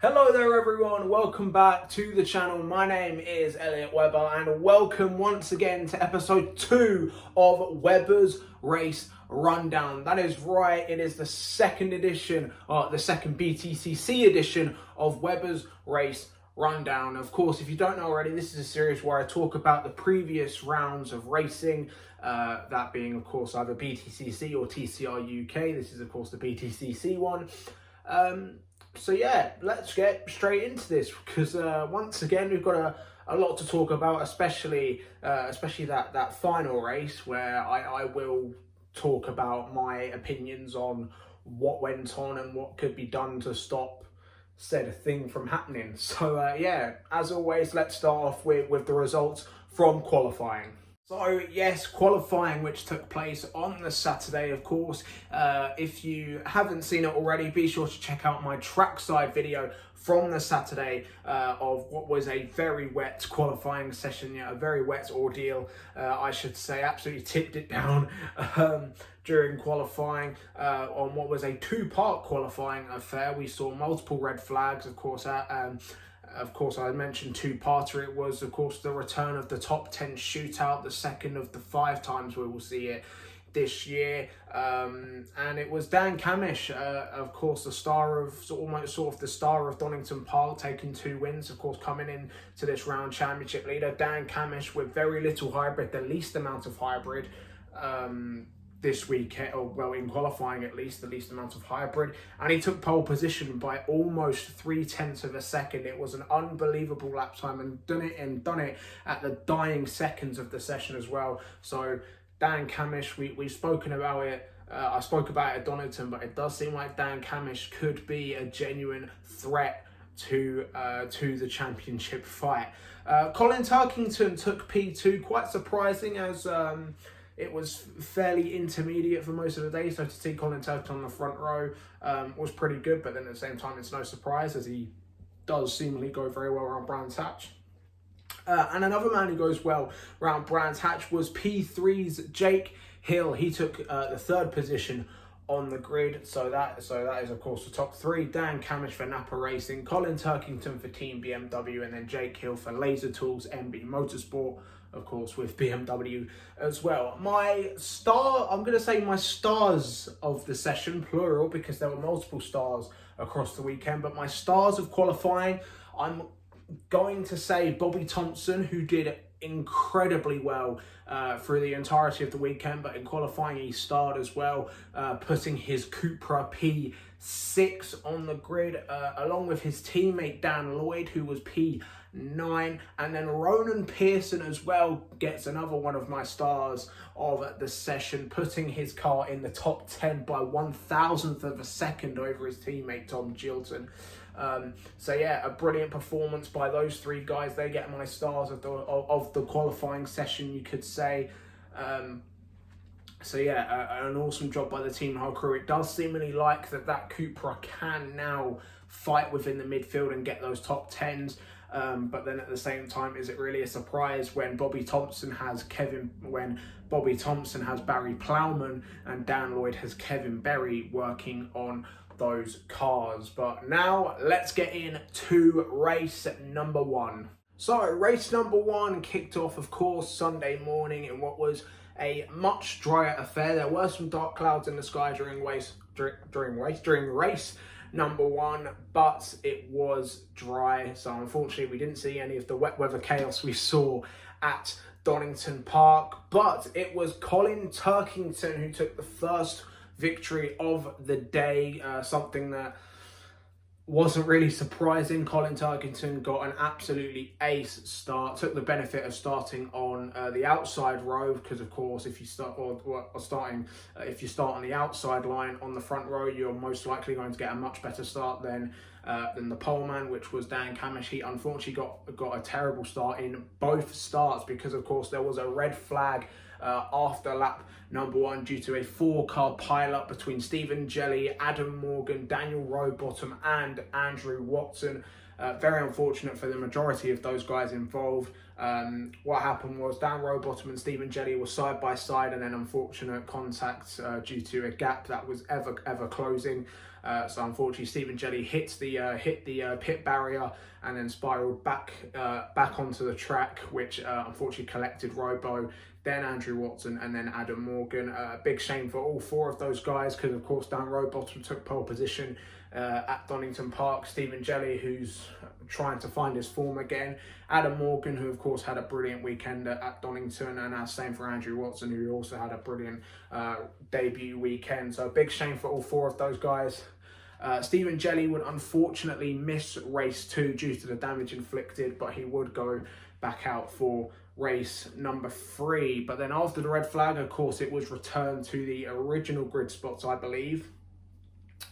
Hello there everyone, welcome back to the channel. My name is Elliot Webber and welcome once again to episode 2 of Webber's Race Rundown. That is right, it is the second edition, the second BTCC edition of Webber's Race Rundown. Of course, if you don't know already, this is a series where I talk about the previous rounds of racing, that being of course either BTCC or TCR UK. This is of course the BTCC one. So yeah, let's get straight into this because once again we've got a lot to talk about, especially that final race where I will talk about my opinions on what went on and what could be done to stop said thing from happening. So yeah, as always, let's start off with the results from qualifying. So yes, qualifying which took place on the Saturday, of course. If you haven't seen it already, be sure to check out my trackside video from the Saturday of what was a very wet qualifying session, yeah, a very wet ordeal, I should say. Absolutely tipped it down during qualifying on what was a two-part qualifying affair. We saw multiple red flags, of course. Of course, I mentioned two-parter. It was, of course, the return of the top 10 shootout, the second of the 5 times we will see it this year. And it was Dan Camish, of course, the star of, almost sort of the star of Donington Park, taking 2 wins, of course, coming in to this round championship leader. Dan Camish with very little hybrid, the least amount of hybrid this weekend, or well, in qualifying at least, the least amount of hybrid, and he took pole position by almost 0.3 of a second. It was an unbelievable lap time, and done it at the dying seconds of the session as well. So Dan Camish, we've spoken about it. I spoke about it at Donington, but it does seem like Dan Camish could be a genuine threat to the championship fight. Colin Turkington took P2, quite surprising, as it was fairly intermediate for most of the day, so to see Colin Turkington on the front row was pretty good, but then at the same time it's no surprise as he does seemingly go very well around Brands Hatch. And another man who goes well around Brands Hatch was P3's Jake Hill. He took the 3rd position on the grid, so that is of course the top 3. Dan Camish for Napa Racing, Colin Turkington for Team BMW, and then Jake Hill for Laser Tools MB Motorsport, of course, with BMW as well. My stars of the session, plural, because there were multiple stars across the weekend, but my stars of qualifying, I'm going to say Bobby Thompson, who did incredibly well through the entirety of the weekend, but in qualifying he starred as well, putting his Cupra P6 on the grid, along with his teammate Dan Lloyd, who was P9, and then Ronan Pearson as well gets another one of my stars of the session, putting his car in the top 10 by 1,000th of a second over his teammate Tom Gilton. So yeah, a brilliant performance by those 3 guys. They get my stars of the qualifying session, you could say. So yeah, an awesome job by the team whole crew. It does seemingly like that Cupra can now fight within the midfield and get those top 10s. But then at the same time, is it really a surprise when Bobby Thompson has Barry Plowman and Dan Lloyd has Kevin Berry working on those cars? But now let's get into race number 1. So race number 1 kicked off, of course, Sunday morning in what was a much drier affair. There were some dark clouds in the sky during race number 1, but it was dry, so unfortunately we didn't see any of the wet weather chaos we saw at Donington Park. But it was Colin Turkington who took the first victory of the day, something that wasn't really surprising. Colin Turkington got an absolutely ace start, took the benefit of starting on the outside row, because of course if you start if you start on the outside line on the front row, you're most likely going to get a much better start than the poleman, which was Dan Camish. He unfortunately got a terrible start in both starts because of course there was a red flag after lap number 1 due to a 4-car pile-up between Stephen Jelly, Adam Morgan, Daniel Rowbottom and Andrew Watson. Very unfortunate for the majority of those guys involved. What happened was Dan Rowbottom and Stephen Jelly were side by side, and then unfortunate contact due to a gap that was ever closing. So unfortunately, Stephen Jelly hit the pit barrier and then spiraled back onto the track, which unfortunately collected Robo, then Andrew Watson, and then Adam Morgan. Big shame for all four of those guys, because of course Dan Rowbottom took pole position at Donington Park. Stephen Jelly, who's trying to find his form again. Adam Morgan, who of course had a brilliant weekend at Donington, and same for Andrew Watson, who also had a brilliant debut weekend. So a big shame for all four of those guys. Stephen Jelly would unfortunately miss race 2 due to the damage inflicted, but he would go back out for race number 3. But then after the red flag, of course, it was returned to the original grid spots, I believe,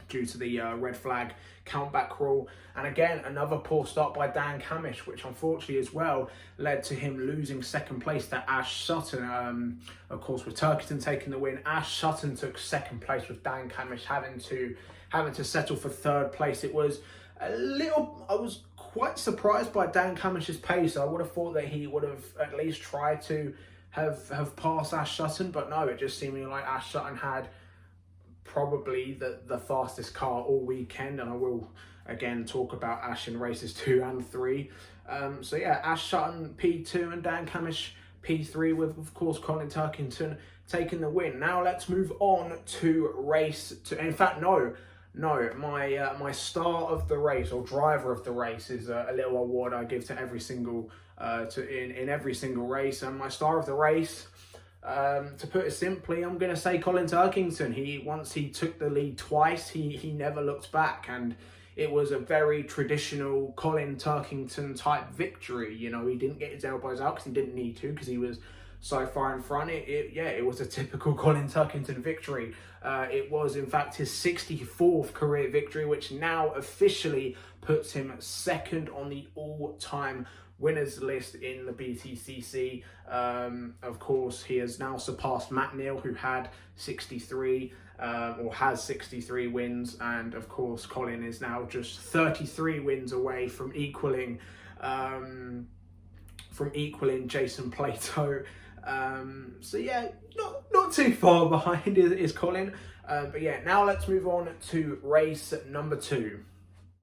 due to the red flag countback rule. And again, another poor start by Dan Camish, which unfortunately as well led to him losing second place to Ash Sutton. Of course, with Turkington taking the win, Ash Sutton took second place, with Dan Camish having to settle for third place. It was I was quite surprised by Dan Camish's pace. I would have thought that he would have at least tried to have passed Ash Sutton, but no, it just seemed like Ash Sutton had probably the fastest car all weekend, and I will again talk about Ash in races 2 and 3. So yeah, Ash Sutton P2 and Dan Camish P3, with of course Colin Turkington taking the win. Now let's move on to race 2. In fact, no, my star of the race, or driver of the race, is a little award I give to every single in every single race. And my star of the race, to put it simply, I'm going to say Colin Turkington. Once he took the lead twice, he never looked back, and it was a very traditional Colin Turkington type victory. You know, he didn't get his elbows out because he didn't need to, because he was so far in front. It was a typical Colin Turkington victory. It was in fact his 64th career victory, which now officially puts him second on the all-time winners list in the BTCC. Of course, he has now surpassed Matt Neal, who had 63 or has 63 wins, and of course Colin is now just 33 wins away from equaling Jason Plato. So yeah, not too far behind is Colin. But yeah, now let's move on to race number 2.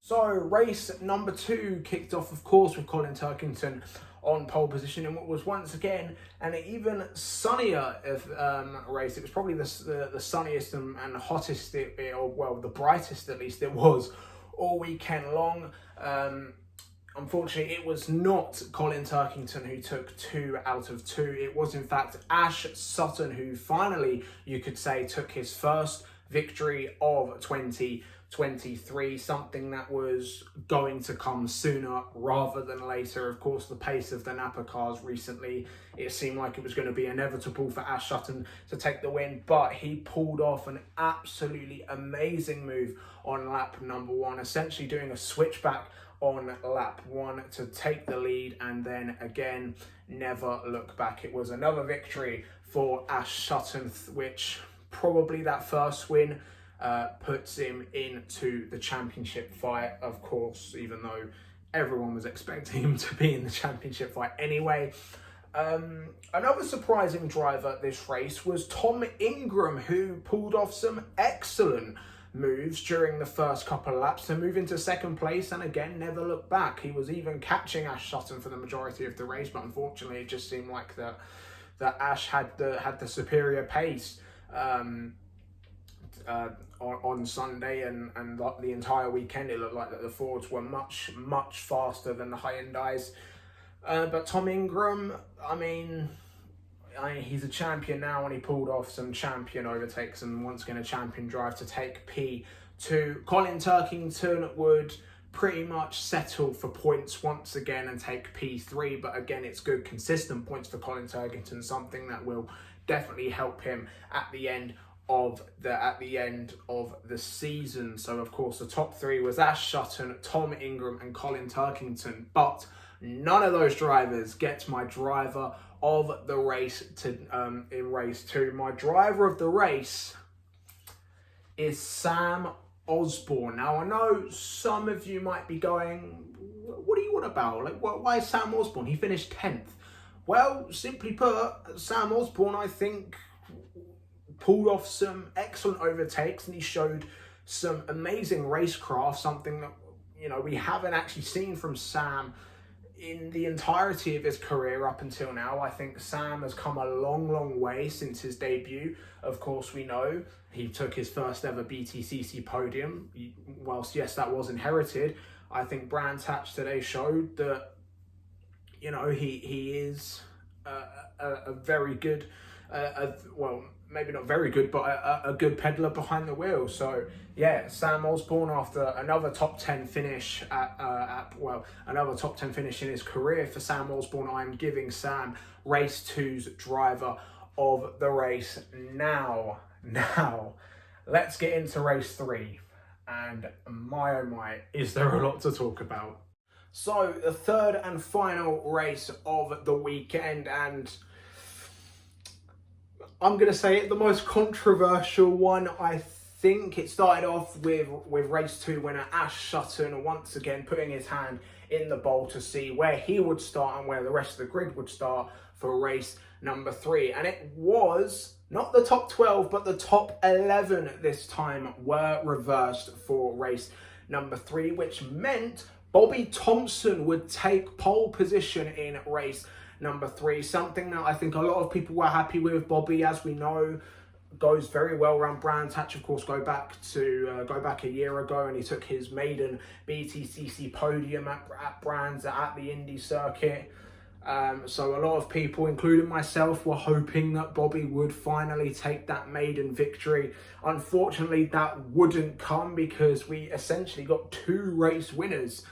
So race number 2 kicked off, of course, with Colin Turkington on pole position in what was once again an even sunnier race. It was probably the sunniest and hottest, or the brightest at least it was, all weekend long. Unfortunately, it was not Colin Turkington who took 2 out of 2. It was, in fact, Ash Sutton who finally, you could say, took his first victory of 2023, something that was going to come sooner rather than later. Of course, the pace of the Napa cars recently, it seemed like it was going to be inevitable for Ash Sutton to take the win, but he pulled off an absolutely amazing move on lap number 1, essentially doing a switchback on lap 1 to take the lead, and then again never look back. It was another victory for Ash Sutton, which probably that first win puts him into the championship fight, of course, even though everyone was expecting him to be in the championship fight anyway. Another surprising driver this race was Tom Ingram, who pulled off some excellent moves during the first couple of laps to move into second place, and again never looked back. He was even catching Ash Sutton for the majority of the race, but unfortunately it just seemed like that Ash had the superior pace on Sunday, and the entire weekend it looked like that the Fords were much faster than the Hyundais. But Tom Ingram, I mean, he's a champion now, and he pulled off some champion overtakes and once again a champion drive to take P2. Colin Turkington would pretty much settle for points once again and take P3, but again it's good consistent points for Colin Turkington, something that will definitely help him at the end of the season. So of course the top 3 was Ash Sutton, Tom Ingram and Colin Turkington, but none of those drivers get my driver of the race in race 2. My driver of the race is Sam Osborne. Now I know some of you might be going, what are you on about? Like, why is Sam Osborne? He finished 10th. Well, simply put, Sam Osborne, I think, pulled off some excellent overtakes, and he showed some amazing racecraft, something that, you know, we haven't actually seen from Sam in the entirety of his career up until now. I think Sam has come a long way since his debut. Of course, we know he took his first ever BTCC podium. Whilst, yes, that was inherited, I think Brands Hatch today showed that, you know, he is a very good, well, maybe not very good, but a good peddler behind the wheel. So yeah, Sam Osborne, after another top 10 finish another top 10 finish in his career for Sam Osborne, I'm giving Sam race 2's driver of the race. Now, let's get into race 3. And my oh my, is there a lot to talk about. So the third and final race of the weekend, and I'm going to say it, the most controversial one. I think it started off with race 2 winner Ash Sutton once again putting his hand in the bowl to see where he would start and where the rest of the grid would start for race number 3. And it was not the top 12, but the top 11 this time were reversed for race number 3, which meant Bobby Thompson would take pole position in race number 3, something that I think a lot of people were happy with. Bobby, as we know, goes very well around Brands Hatch. Of course, go back a year ago, and he took his maiden BTCC podium at Brands at the Indy circuit. So a lot of people, including myself, were hoping that Bobby would finally take that maiden victory. Unfortunately, that wouldn't come because we essentially got 2 race winners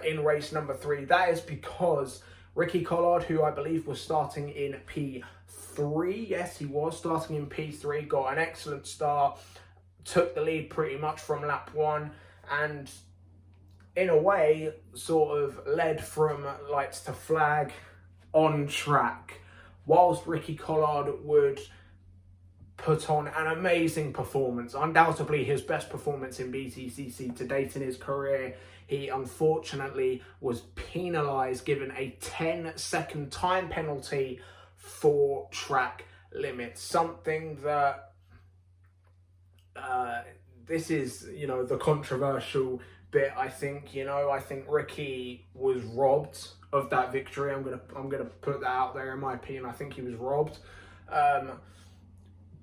in race number 3. That is because Ricky Collard, who I believe was starting in P3, yes, he was starting in P3, got an excellent start, took the lead pretty much from lap 1, and in a way sort of led from lights to flag on track, whilst Ricky Collard would put on an amazing performance, undoubtedly his best performance in BTCC to date in his career. He unfortunately was penalised, given a 10-second time penalty for track limits. Something that, this is, you know, the controversial bit. I think Ricky was robbed of that victory. I'm gonna put that out there. In my opinion, I think he was robbed.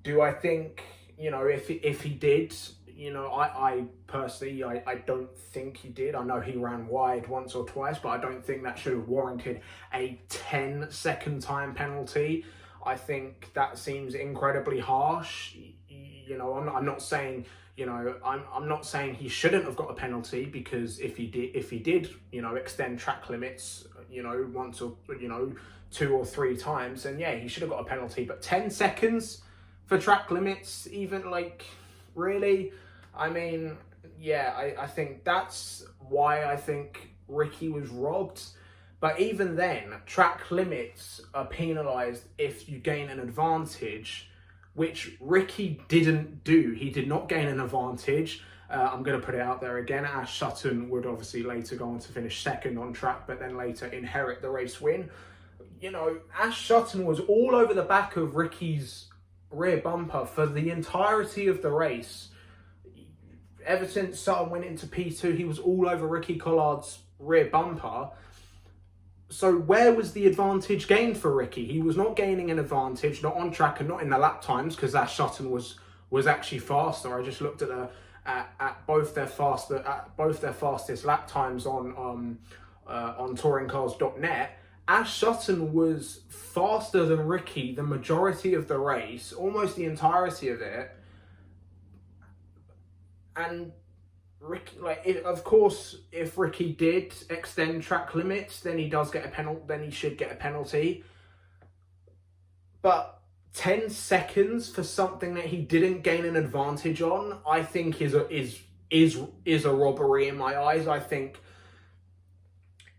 Do I think, you know, if he did, you know, I personally, I don't think he did. I know he ran wide once or twice, but I don't think that should have warranted a 10-second time penalty. I think that seems incredibly harsh. You know, I'm not saying, you know, I'm not saying he shouldn't have got a penalty, because if he did, you know, extend track limits, you know, once or, you know, 2 or 3 times, then yeah, he should have got a penalty. But 10 seconds for track limits, even, like, really? I mean, yeah, I think that's why I think Ricky was robbed. But even then, track limits are penalised if you gain an advantage, which Ricky didn't do. He did not gain an advantage. I'm going to put it out there again. Ash Sutton would obviously later go on to finish second on track, but then later inherit the race win. You know, Ash Sutton was all over the back of Ricky's rear bumper for the entirety of the race. Ever since Sutton went into P2, he was all over Ricky Collard's rear bumper. So where was the advantage gained for Ricky? He was not gaining an advantage, not on track and not in the lap times, because Ash Sutton was actually faster. I just looked at both their fastest lap times on touringcars.net. Ash Sutton was faster than Ricky the majority of the race, almost the entirety of it. And Ricky, of course, if Ricky did extend track limits, then he does get a penalty. Then he should get a penalty. But 10 seconds for something that he didn't gain an advantage on, I think is a robbery in my eyes. I think,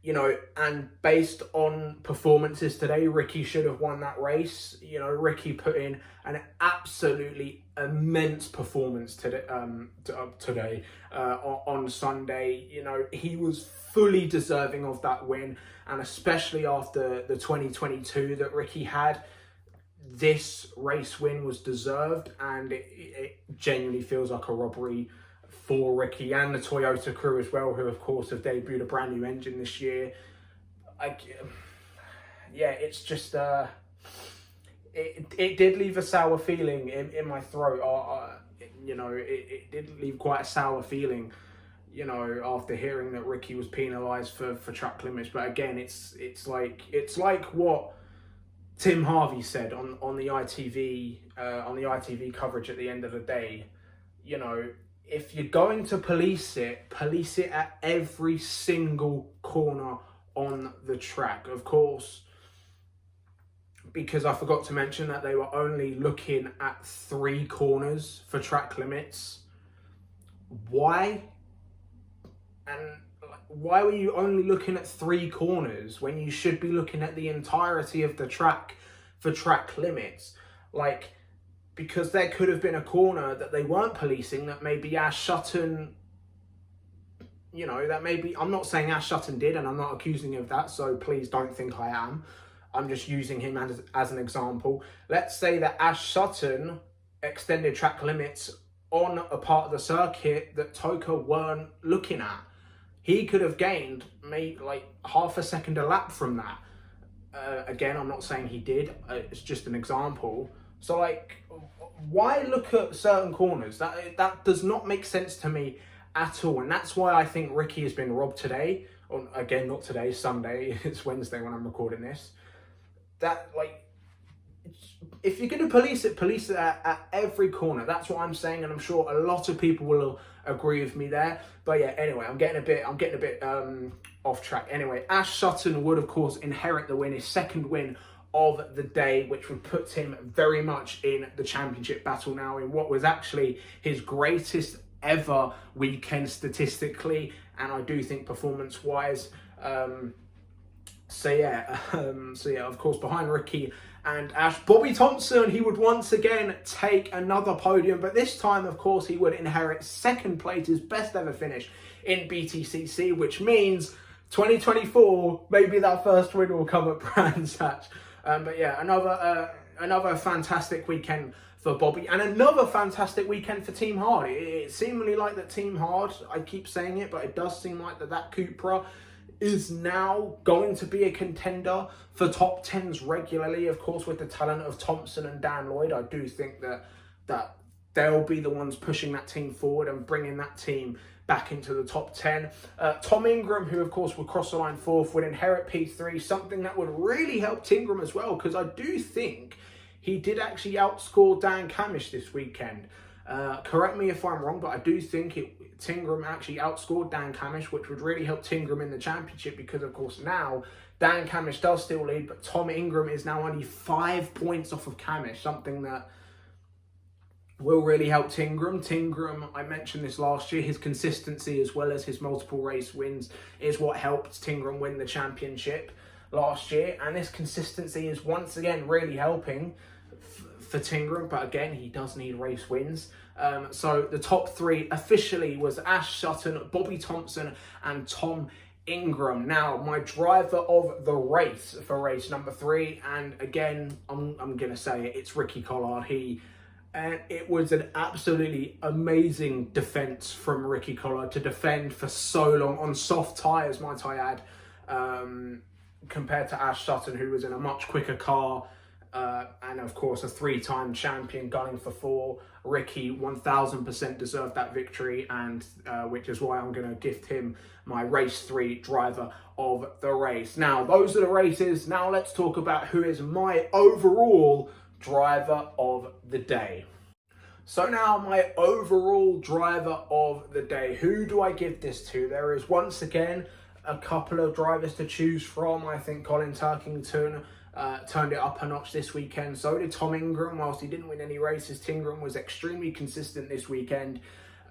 you know, and based on performances today, Ricky should have won that race. You know, Ricky put in an absolutely immense performance today. On Sunday, you know, he was fully deserving of that win, and especially after the 2022 that Ricky had, this race win was deserved, and it genuinely feels like a robbery for Ricky and the Toyota crew as well, who of course have debuted a brand new engine this year. It's just it did leave a sour feeling in my throat. It did leave quite a sour feeling, after hearing that Ricky was penalised for track limits. But again, it's like what Tim Harvey said on the ITV coverage at the end of the day. If you're going to police it at every single corner on the track. Of course, because I forgot to mention that they were only looking at 3 corners for track limits. Why? And why were you only looking at 3 corners when you should be looking at the entirety of the track for track limits? Because there could have been a corner that they weren't policing that maybe Ash Sutton, I'm not saying Ash Sutton did, and I'm not accusing him of that, so please don't think I am. I'm just using him as an example. Let's say that Ash Sutton extended track limits on a part of the circuit that Toka weren't looking at. He could have gained maybe half a second a lap from that. Again, I'm not saying he did. It's just an example. So, why look at certain corners? That does not make sense to me at all. And that's why I think Ricky has been robbed today. Or, again, not today, Sunday. It's Wednesday when I'm recording this. If you're going to police it at every corner. That's what I'm saying, and I'm sure a lot of people will agree with me there. But yeah, anyway, I'm getting a bit off track. Anyway, Ash Sutton would of course inherit the win, his second win of the day, which would put him very much in the championship battle now, in what was actually his greatest ever weekend statistically, and I do think performance wise. Of course, behind Ricky and Ash, Bobby Thompson, he would once again take another podium, but this time, of course, he would inherit second place, his best ever finish in BTCC, which means 2024, maybe that first win will come at Brands Hatch. But yeah, another fantastic weekend for Bobby, and another fantastic weekend for Team Hard. It seemingly like that Team Hard, I keep saying it, but it does seem like that Cupra is now going to be a contender for top 10s regularly. Of course, with the talent of Thompson and Dan Lloyd, I do think that they'll be the ones pushing that team forward and bringing that team back into the top 10. Tom Ingram, who of course would cross the line 4th, would inherit P3, something that would really help Tingram as well, because I do think he did actually outscore Dan Camish this weekend. Correct me if I'm wrong, but I do think Tingram actually outscored Dan Camish, which would really help Tingram in the championship, because of course now Dan Camish does still lead, but Tom Ingram is now only 5 points off of Camish, something that will really help Tingram. Tingram, I mentioned this last year, his consistency as well as his multiple race wins is what helped Tingram win the championship last year, and this consistency is once again really helping for Tingram, but again, he does need race wins. So the top 3 officially was Ash Sutton, Bobby Thompson, and Tom Ingram. Now, my driver of the race for race number 3, and again, I'm going to say it, it's Ricky Collard. It was an absolutely amazing defence from Ricky Collard to defend for so long on soft tyres, might I add, compared to Ash Sutton, who was in a much quicker car. And of course, a 3-time champion gunning for 4. Ricky 1000% deserved that victory, and which is why I'm going to gift him my race 3 driver of the race. Now, those are the races. Now let's talk about who is my overall driver of the day. So now, my overall driver of the day. Who do I give this to? There is once again a couple of drivers to choose from. I think Colin Turkington turned it up a notch this weekend. So did Tom Ingram. Whilst he didn't win any races, Tingram was extremely consistent this weekend.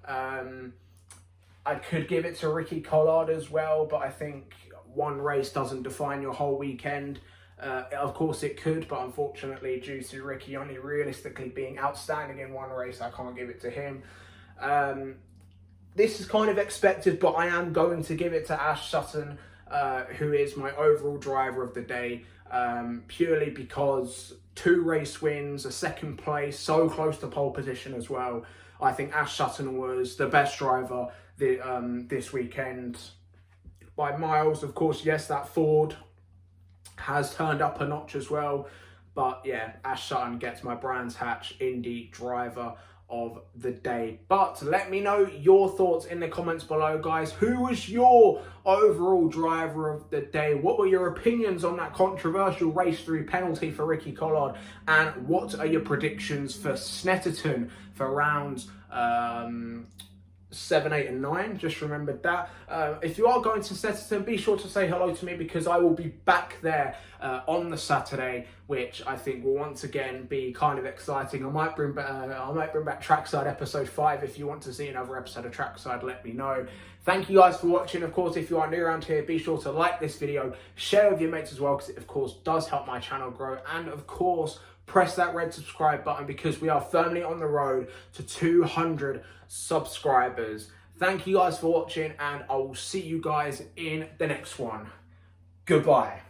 I could give it to Ricky Collard as well, but I think one race doesn't define your whole weekend. Of course it could, but unfortunately, due to Ricky only realistically being outstanding in one race, I can't give it to him. This is kind of expected, but I am going to give it to Ash Sutton, who is my overall driver of the day, purely because 2 race wins, a second place, so close to pole position as well. I think Ash Sutton was the best driver this weekend by miles. Of course, yes, that Ford has turned up a notch as well. But yeah, Ash Sutton gets my Brands Hatch Indy driver of the day. But let me know your thoughts in the comments below, guys. Who was your overall driver of the day? What were your opinions on that controversial race 3 penalty for Ricky Collard? And what are your predictions for Snetterton for rounds 7, 8 and 9? Just remembered that. If you are going to Snetterton, be sure to say hello to me, because I will be back there on the Saturday, which I think will once again be kind of exciting. I might bring back Trackside episode 5. If you want to see another episode of Trackside, let me know. Thank you guys for watching. Of course, if you are new around here, be sure to like this video, share with your mates as well, because it of course does help my channel grow, and of course press that red subscribe button, because we are firmly on the road to 200 subscribers. Thank you guys for watching, and I will see you guys in the next one. Goodbye.